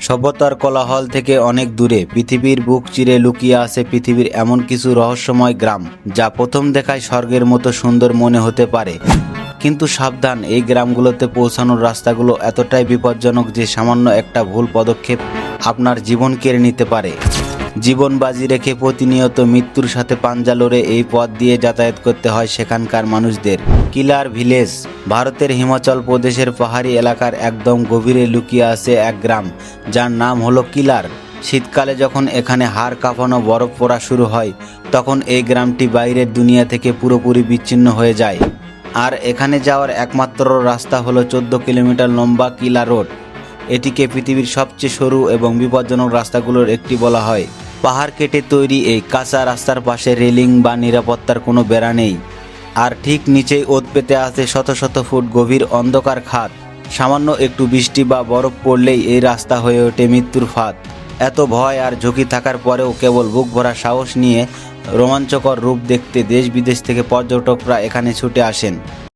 সভ্যতার কোলাহল থেকে অনেক দূরে পৃথিবীর বুক চিরে লুকিয়ে আছে পৃথিবীর এমন কিছু রহস্যময় গ্রাম, যা প্রথম দেখায় স্বর্গের মতো সুন্দর মনে হতে পারে। কিন্তু সাবধান, এই গ্রামগুলোতে পৌঁছানোর রাস্তাগুলো এতটাই বিপজ্জনক যে সামান্য একটা ভুল পদক্ষেপ আপনার জীবন কেড়ে নিতে পারে। জীবন বাজি রেখে প্রতিনিয়ত মৃত্যুর সাথে পাঞ্জা লড়ে এই পথ দিয়ে যাতায়াত করতে হয় সেখানকার মানুষদের। কিলার ভিলেজ ভারতের হিমাচল প্রদেশের পাহাড়ি এলাকার একদম গভীরে লুকিয়ে আছে এক গ্রাম, যার নাম হলো কিলার। শীতকালে যখন এখানে হাড় কাঁপানো বরফ পড়া শুরু হয়, তখন এই গ্রামটি বাইরের দুনিয়া থেকে পুরোপুরি বিচ্ছিন্ন হয়ে যায়। আর এখানে যাওয়ার একমাত্র রাস্তা হলো 14 কিলোমিটার লম্বা কিলা রোড। এটিকে পৃথিবীর সবচেয়ে সরু এবং বিপজ্জনক রাস্তাগুলোর একটি বলা হয়। পাহাড় কেটে তৈরি এই কাঁচা রাস্তার পাশে রেলিং বা নিরাপত্তার কোনো বেড়া নেই, আর ঠিক নিচেই ওত পেতে আছে শত শত ফুট গভীর অন্ধকার খাদ। সামান্য একটু বৃষ্টি বা বরফ পড়লেই এই রাস্তা হয়ে ওঠে মৃত্যুর ফাঁদ। এত ভয় আর ঝুঁকি থাকার পরেও কেবল বুক ভরা সাহস নিয়ে রোমাঞ্চকর রূপ দেখতে দেশ বিদেশ থেকে পর্যটকরা এখানে ছুটে আসেন।